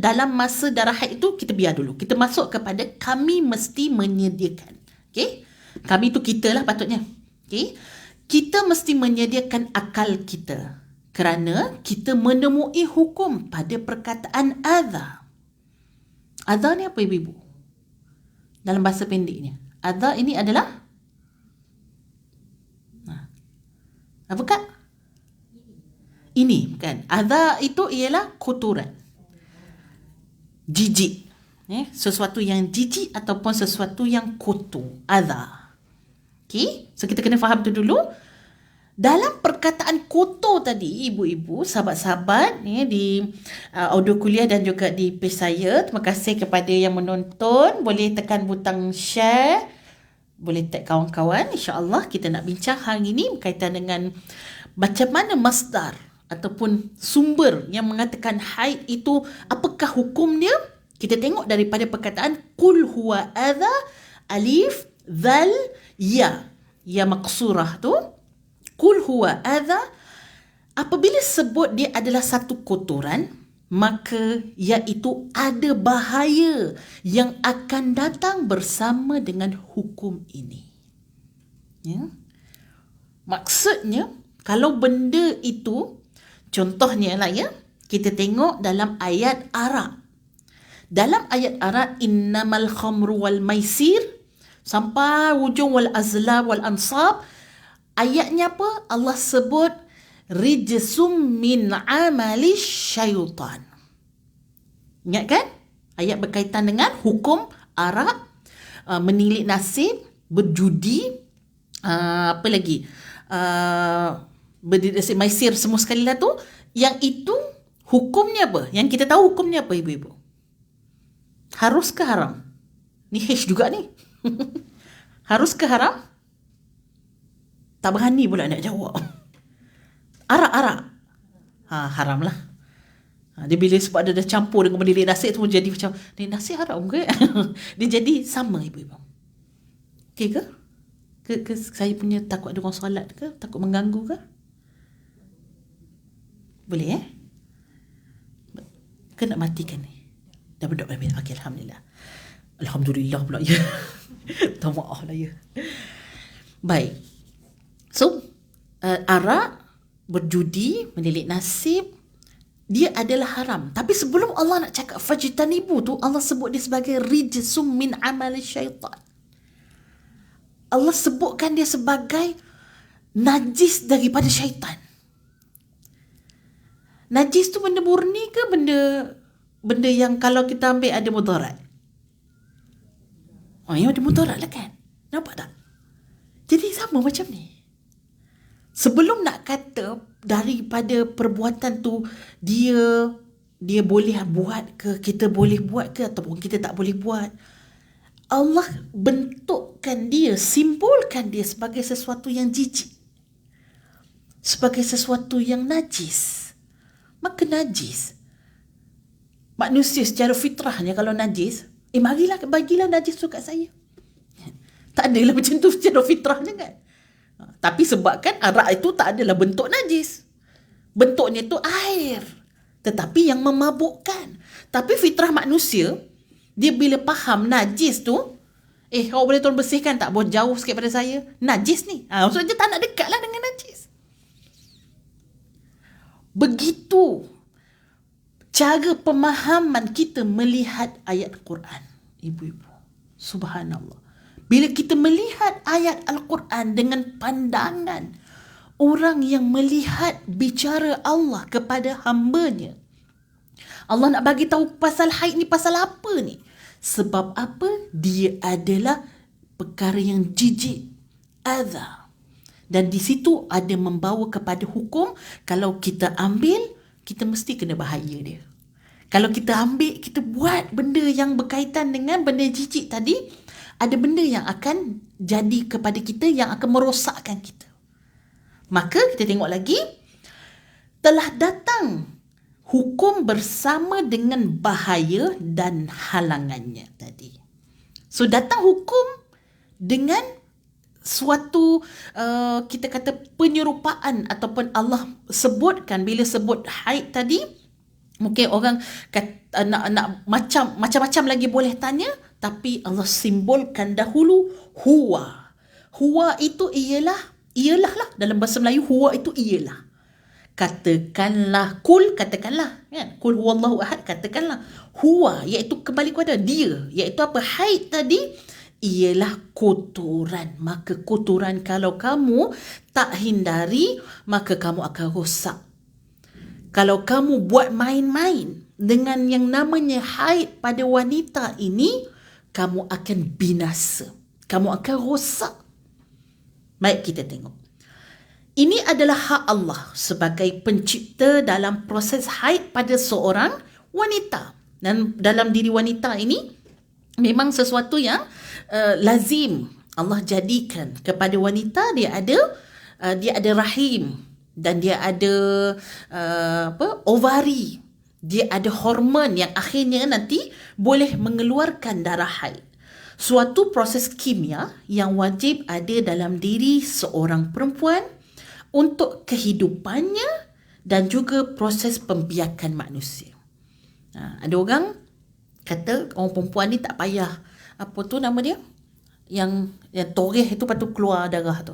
dalam masa darah haid itu, kita biar dulu. Kita masuk kepada kami mesti menyediakan. Okey? Kami tu kita lah patutnya. Okey? Kita mesti menyediakan akal kita kerana kita menemui hukum pada perkataan adha. Adha ni apa ibu-ibu? Dalam bahasa pendeknya. Adha ini adalah apa kak? Ini kan. Adha itu ialah kotoran. Jijik. Sesuatu yang jijik ataupun sesuatu yang kotor. Adha. Okay. So kita kena faham tu dulu. Dalam perkataan kotor tadi, ibu-ibu, sahabat-sahabat di audio kuliah dan juga di page saya, terima kasih kepada yang menonton. Boleh tekan butang share. Boleh tag kawan-kawan. InsyaAllah kita nak bincang hari ini berkaitan dengan macam mana masdar ataupun sumber yang mengatakan haid itu, apakah hukumnya. Kita tengok daripada perkataan qul huwa adha, alif, dhal, ya. Ya maksurah tu. Qul huwa adha, apabila sebut dia adalah satu kotoran, maka iaitu ada bahaya yang akan datang bersama dengan hukum ini. Maksudnya, kalau benda itu, contohnya lah kita tengok dalam ayat Arab. Dalam ayat Arab, innamal khamru wal maisir, sampai ujung wal azlab wal ansab, ayatnya apa? Allah sebut rijsum min amali syaitan. Ingat kan? Ayat berkaitan dengan hukum Arab, menilik nasib, berjudi, apa lagi? Berdiri maisir, semua sekali lah tu. Yang itu hukumnya apa? Yang kita tahu hukumnya apa ibu-ibu? Harus ke haram? Ni H juga ni. Harus ke haram? Tak berani pula nak jawab. Arak. Haram lah. Dia bila sebab dia dah campur dengan benda nasi tu jadi macam, ni nasi haram ke? Dia jadi sama ibu-ibu. Okey ke? Ke saya punya takut ada orang solat ke? Takut mengganggu ke? Boleh Ke nak matikan ni? Dah berdoa baik. Okey, Alhamdulillah. Alhamdulillah pula ya. Tak maaf lah ya. Baik. So, arak, berjudi, menilik nasib, dia adalah haram. Tapi sebelum Allah nak cakap fajtanibu tu, Allah sebut dia sebagai rijsum min amali syaitan. Allah sebutkan dia sebagai najis daripada syaitan. Najis tu benda murni ke benda yang kalau kita ambil ada mudarat? Yang ada mudarat lah kan? Nampak tak? Jadi sama macam ni. Sebelum nak kata daripada perbuatan tu dia dia boleh buat ke, kita boleh buat ke, ataupun kita tak boleh buat. Allah bentukkan dia, simbolkan dia sebagai sesuatu yang jijik, sebagai sesuatu yang najis. Maka najis, manusia secara fitrahnya kalau najis, bagilah najis tu kat saya. Tak adalah macam tu secara fitrahnya kan. Tapi sebabkan arak itu tak adalah bentuk najis, bentuknya tu air, tetapi yang memabukkan. Tapi fitrah manusia, dia bila faham najis tu, awak boleh tolong bersihkan tak? Boleh jauh sikit pada saya, najis ni. Maksudnya tak nak dekat lah dengan najis. Begitu cara pemahaman kita melihat ayat Quran, ibu-ibu. Subhanallah. Bila kita melihat ayat Al-Quran dengan pandangan orang yang melihat bicara Allah kepada hamba-Nya. Allah nak bagi tahu pasal haid ni pasal apa ni? Sebab apa? Dia adalah perkara yang jijik, adha. Dan di situ ada membawa kepada hukum. Kalau kita ambil, kita mesti kena bahaya dia. Kalau kita ambil, kita buat benda yang berkaitan dengan benda jijik tadi, ada benda yang akan jadi kepada kita, yang akan merosakkan kita. Maka kita tengok lagi, telah datang hukum bersama dengan bahaya dan halangannya tadi. So datang hukum dengan suatu kita kata penyerupaan, ataupun Allah sebutkan, bila sebut haid tadi, mungkin orang nak macam-macam lagi boleh tanya, tapi Allah simbolkan dahulu huwa. Huwa itu ialah lah, dalam bahasa Melayu huwa itu ialah. Katakanlah, katakanlah kan, kul huwallahu ahad, katakanlah huwa, iaitu kembali kepada dia, iaitu apa? Haid tadi ialah kotoran. Maka kotoran kalau kamu tak hindari, maka kamu akan rosak. Kalau kamu buat main-main dengan yang namanya haid pada wanita ini, kamu akan binasa, kamu akan rosak. Baik, kita tengok. Ini adalah hak Allah sebagai pencipta dalam proses haid pada seorang wanita. Dan dalam diri wanita ini memang sesuatu yang lazim Allah jadikan kepada wanita. Dia ada rahim, dan dia ada ovari, dia ada hormon yang akhirnya nanti boleh mengeluarkan darah haid. Suatu proses kimia yang wajib ada dalam diri seorang perempuan untuk kehidupannya dan juga proses pembiakan manusia. Ada orang kata orang perempuan ni tak payah, apa tu nama dia, yang toreh itu patut keluar darah tu.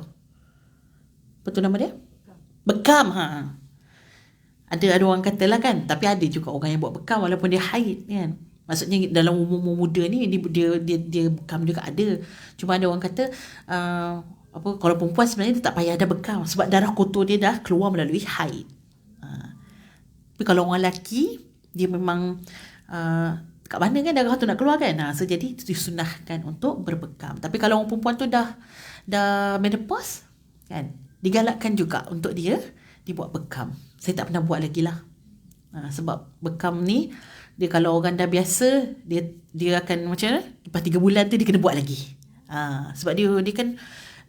Apa tu nama dia? Bekam. Ada orang katalah kan, tapi ada juga orang yang buat bekam walaupun dia haid kan. Maksudnya dalam umur muda ni dia bekam juga ada. Cuma ada orang kata kalau perempuan sebenarnya dia tak payah ada bekam, sebab darah kotor dia dah keluar melalui haid. Tapi kalau orang lelaki, dia memang kat mana kan darah tu nak keluar kan. So jadi disunahkan untuk berbekam. Tapi kalau orang perempuan tu dah menopause kan, digalakkan juga untuk dia dibuat bekam. Saya tak pernah buat lagi lah. Sebab bekam ni, dia kalau orang dah biasa, dia akan macam mana, lepas 3 bulan tu dia kena buat lagi. Sebab dia kan,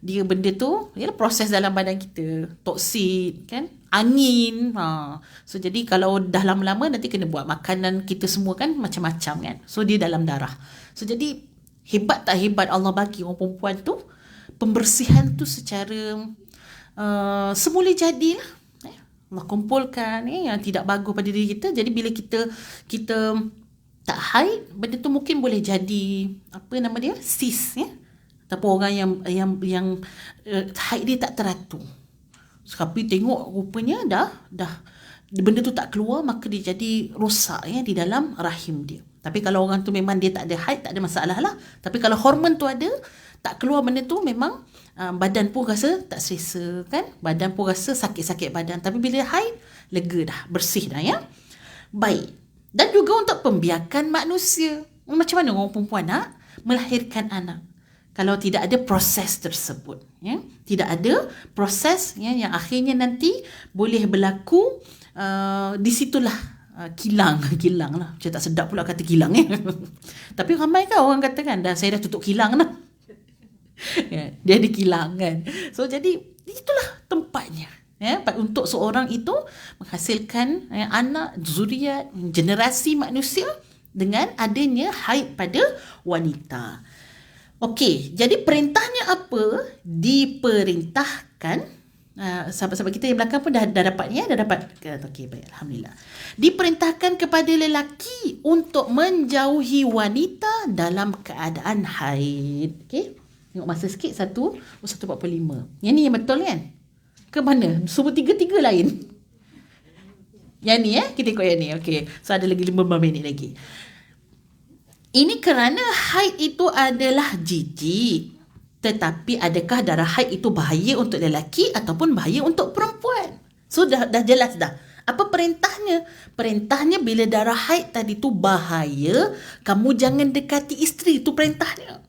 dia benda tu ialah proses dalam badan kita, toksin kan, angin. So jadi kalau dah lama-lama nanti kena buat. Makanan kita semua kan macam-macam kan, so dia dalam darah. So jadi hebat tak hebat Allah bagi orang perempuan tu pembersihan tu secara semula jadilah. Allah kumpulkan yang tidak bagus pada diri kita. Jadi bila kita tak haid, benda tu mungkin boleh jadi apa nama dia, sis ya, ataupun orang yang haid dia tak teratur. Tapi tengok rupanya dah benda tu tak keluar, maka dia jadi rosak ya di dalam rahim dia. Tapi kalau orang tu memang dia tak ada haid, tak ada masalah lah. Tapi kalau hormon tu ada, tak keluar benda tu, memang badan pun rasa tak selesa kan, badan pun rasa sakit-sakit badan. Tapi bila haid, lega dah, bersih dah ya. Baik. Dan juga untuk pembiakan manusia. Macam mana orang perempuan nak melahirkan anak kalau tidak ada proses tersebut ya? Tidak ada proses ya, yang akhirnya nanti boleh berlaku di situlah kilang kilang lah. Macam tak sedap pula kata kilang Tapi ramai kan orang kata kan, saya dah tutup kilang dah. Dia ada kilang kan. So jadi itulah tempatnya untuk seorang itu menghasilkan anak, zuriat, generasi manusia dengan adanya haid pada wanita. Okey, jadi perintahnya apa? Diperintahkan, sahabat-sahabat kita yang belakang pun dah dapat dah dapat. Okey, baik, alhamdulillah. Diperintahkan kepada lelaki untuk menjauhi wanita dalam keadaan haid. Okey. Tengok masa sikit 1:45. Yang ni yang betul kan? Ke mana? Semua tiga-tiga lain. Yang ni kita ikut yang ni. Okey. So ada lagi 15 minit lagi. Ini kerana haid itu adalah jijik. Tetapi adakah darah haid itu bahaya untuk lelaki ataupun bahaya untuk perempuan? So dah jelas dah. Apa perintahnya? Perintahnya bila darah haid tadi tu bahaya, kamu jangan dekati isteri. Itu perintahnya.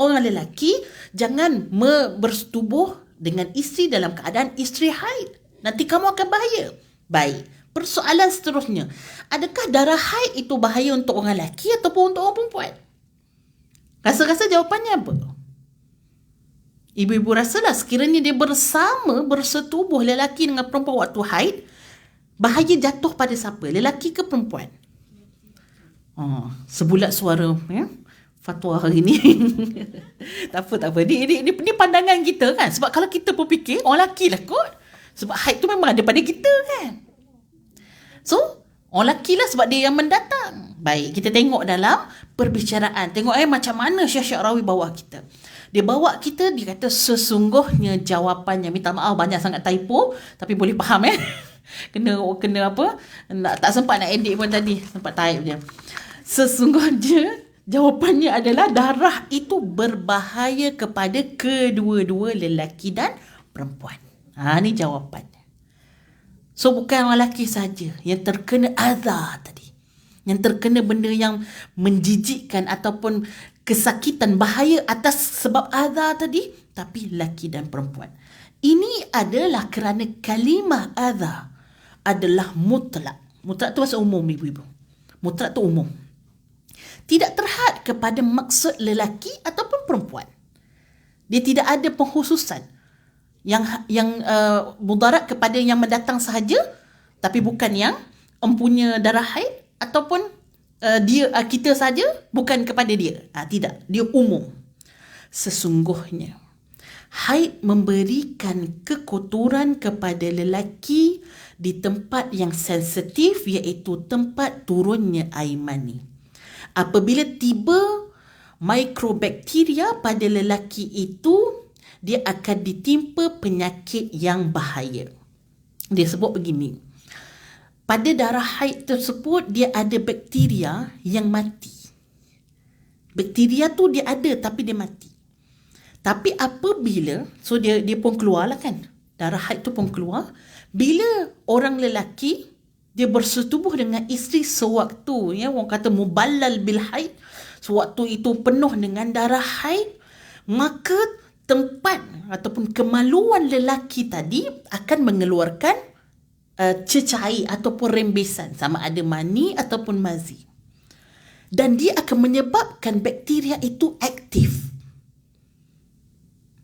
Orang lelaki jangan bersetubuh dengan isteri dalam keadaan isteri haid. Nanti kamu akan bahaya. Baik. Persoalan seterusnya, adakah darah haid itu bahaya untuk orang lelaki ataupun untuk orang perempuan? Rasa-rasa jawapannya apa? Ibu-ibu rasalah sekiranya dia bersetubuh lelaki dengan perempuan waktu haid, bahaya jatuh pada siapa? Lelaki ke perempuan? Sebulat suara fatwa hari ni. Tak apa. Ini pandangan kita kan. Sebab kalau kita pun fikir, orang lelaki lah kot. Sebab haid tu memang ada pada kita kan. So, orang lelaki lah sebab dia yang mendatang. Baik, kita tengok dalam perbicaraan. Tengok macam mana Syekh Sya'rawi bawa kita. Dia bawa kita, dia kata sesungguhnya jawapannya. Minta maaf banyak sangat typo. Tapi boleh faham Kena apa? Tak sempat nak edit pun tadi. Sempat type je. Sesungguhnya jawapannya adalah darah itu berbahaya kepada kedua-dua lelaki dan perempuan. Ni jawapannya. So bukan orang lelaki saja yang terkena azab tadi. Yang terkena benda yang menjijikkan ataupun kesakitan, bahaya atas sebab azab tadi. Tapi lelaki dan perempuan. Ini adalah kerana kalimah azab adalah mutlak. Mutlak tu maksud umum ibu-ibu. Mutlak tu umum. Tidak terhad kepada maksud lelaki ataupun perempuan. Dia tidak ada pengkhususan yang mudarat kepada yang mendatang sahaja, tapi bukan yang empunya darah haid ataupun kita saja, bukan kepada dia. Tidak, dia umum. Sesungguhnya haid memberikan kekotoran kepada lelaki di tempat yang sensitif, iaitu tempat turunnya air mani. Apabila tiba mikrobakteria pada lelaki itu, dia akan ditimpa penyakit yang bahaya. Dia sebut begini. Pada darah haid tersebut, dia ada bakteria yang mati. Bakteria tu dia ada tapi dia mati. Tapi apabila, so dia pun keluar lah kan. Darah haid tu pun keluar. Bila orang lelaki, dia bersetubuh dengan isteri sewaktu, orang kata muballal bil haid, sewaktu itu penuh dengan darah haid, maka tempat ataupun kemaluan lelaki tadi akan mengeluarkan cecair ataupun rembesan, sama ada mani ataupun mazi. Dan dia akan menyebabkan bakteria itu aktif.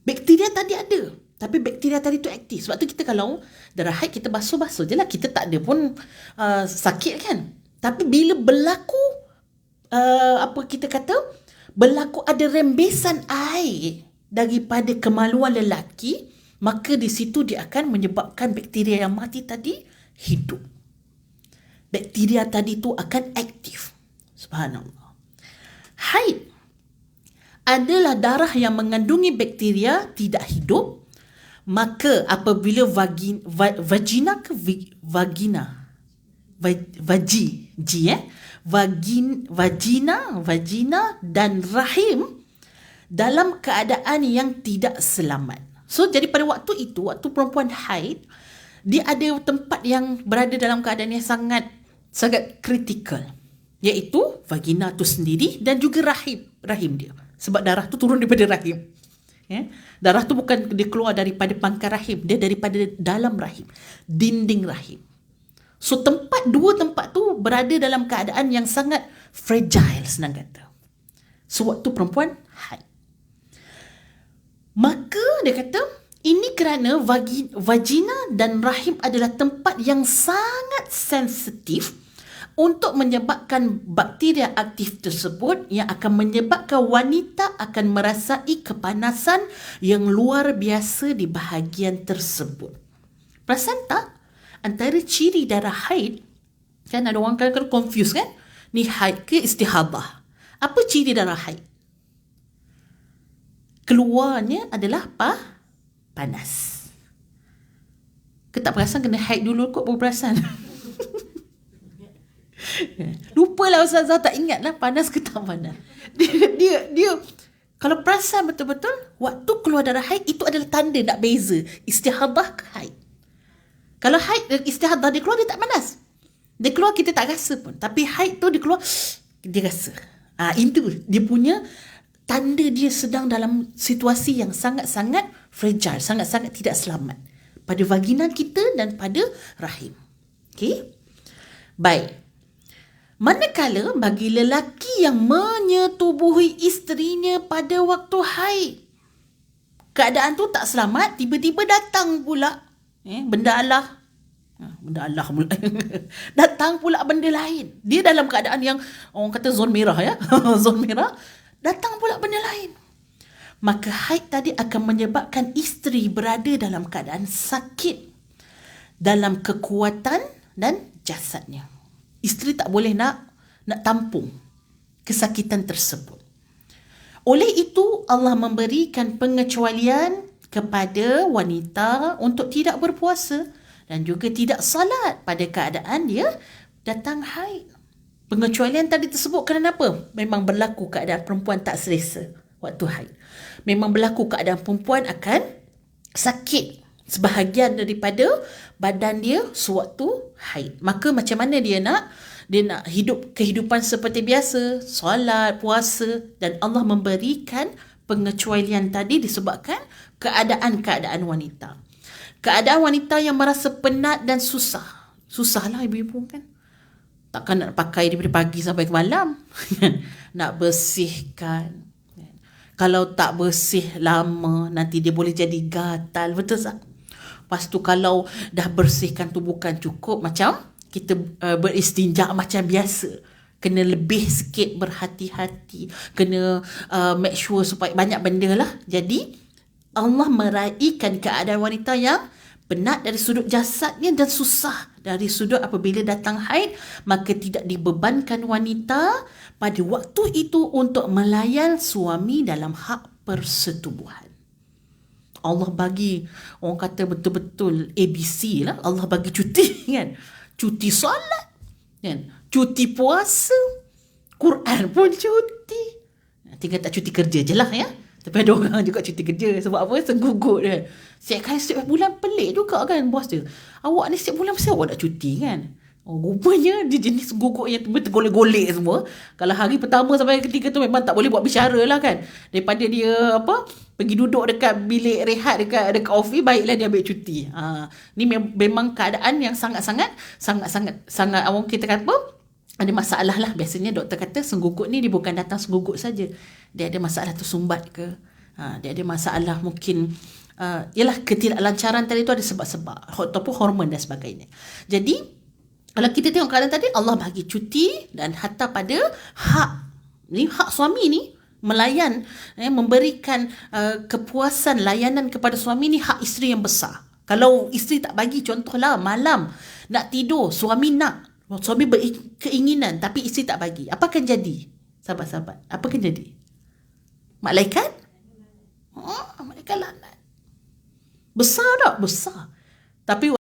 Bakteria tadi ada, tapi bakteria tadi tu aktif. Sebab tu kita kalau darah haid kita basuh-basuh je lah, kita tak ada pun sakit kan. Tapi bila berlaku berlaku ada rembesan air daripada kemaluan lelaki, maka di situ dia akan menyebabkan bakteria yang mati tadi hidup. Bakteria tadi tu akan aktif. Subhanallah. Haid adalah darah yang mengandungi bakteria tidak hidup. Maka apabila vagina dan rahim dalam keadaan yang tidak selamat. So jadi pada waktu itu, waktu perempuan haid, dia ada tempat yang berada dalam keadaan yang sangat kritikal, iaitu vagina tu sendiri dan juga rahim dia. Sebab darah tu turun daripada rahim. Darah tu bukan dia keluar daripada pangkal rahim, dia daripada dalam rahim, dinding rahim. So dua tempat tu berada dalam keadaan yang sangat fragile, senang kata. Sewaktu perempuan haid. Maka dia kata, ini kerana vagina dan rahim adalah tempat yang sangat sensitif untuk menyebabkan bakteria aktif tersebut yang akan menyebabkan wanita akan merasai kepanasan yang luar biasa di bahagian tersebut. Perasan tak? Antara ciri darah haid, kan ada orang kadang-kadang confuse kan? Ni haid ke istihadah? Apa ciri darah haid? Keluarnya adalah panas. Kita tak perasan kena haid dulu kot baru perasan. Lupalah Ustazah, tak ingat lah panas ke tak panas. Dia kalau perasan betul-betul, waktu keluar darah haid itu adalah tanda nak beza istihadah ke haid. Kalau haid istihadah dia keluar, dia tak panas. Dia keluar kita tak rasa pun. Tapi haid tu dia keluar, dia rasa. Itu dia punya tanda dia sedang dalam situasi yang sangat-sangat fragile, sangat-sangat tidak selamat pada vagina kita dan pada rahim. Okey? Baik. Manakala bagi lelaki yang menyetubuhi isterinya pada waktu haid, keadaan tu tak selamat, tiba-tiba datang pula benda Allah. Benda Allah pula. Datang pula benda lain. Dia dalam keadaan yang orang kata zon merah ya. Zon merah. Datang pula benda lain. Maka haid tadi akan menyebabkan isteri berada dalam keadaan sakit dalam kekuatan dan jasadnya. Isteri tak boleh nak tampung kesakitan tersebut. Oleh itu Allah memberikan pengecualian kepada wanita untuk tidak berpuasa dan juga tidak salat pada keadaan dia datang haid. Pengecualian tadi tersebut kerana apa? Memang berlaku keadaan perempuan tak selesa waktu haid. Memang berlaku keadaan perempuan akan sakit sebahagian daripada badan dia sewaktu haid. Maka macam mana dia nak hidup kehidupan seperti biasa, solat, puasa, dan Allah memberikan pengecualian tadi disebabkan keadaan-keadaan wanita. Keadaan wanita yang merasa penat dan susah. Susahlah ibu-ibu kan. Takkan nak pakai daripada pagi sampai ke malam. Nak bersihkan. Kalau tak bersih lama, nanti dia boleh jadi gatal. Betul tak? Lepas tu kalau dah bersihkan tu bukan cukup, macam kita beristinja macam biasa. Kena lebih sikit berhati-hati. Kena make sure supaya banyak benda lah. Jadi Allah meraihkan keadaan wanita yang penat dari sudut jasadnya dan susah dari sudut apabila datang haid, maka tidak dibebankan wanita pada waktu itu untuk melayan suami dalam hak persetubuhan. Allah bagi, orang kata betul-betul ABC lah. Allah bagi cuti kan. Cuti solat kan. Cuti puasa. Quran pun cuti. Tinggal tak cuti kerja je lah ya. Tapi ada orang juga cuti kerja. Sebab apa? Senggugut dia. Setiap bulan pelik juga kan bos dia. Awak ni setiap bulan mesti awak nak cuti kan. Rupanya dia jenis gugut yang tergolek-golek semua. Kalau hari pertama sampai ketiga tu memang tak boleh buat bicara lah kan. Daripada dia pergi duduk dekat bilik rehat dekat office, baiklah dia ambil cuti. Ni memang keadaan yang sangat-sangat orang kita kata ada masalah lah. Biasanya doktor kata senggugut ni dia bukan datang senggugut saja. Dia ada masalah tersumbat ke. Dia ada masalah mungkin ialah ketidaklancaran tadi tu ada sebab-sebab ataupun hormon dan sebagainya. Jadi kalau kita tengok keadaan tadi, Allah bagi cuti dan hatta pada hak suami ni melayan, memberikan kepuasan layanan kepada suami ni hak isteri yang besar. Kalau isteri tak bagi, contohlah malam nak tidur, suami berkeinginan tapi isteri tak bagi, apa akan jadi? Sahabat-sahabat, apa akan jadi? Malaikat? Malaikat laknat. Besar tak? Besar. Tapi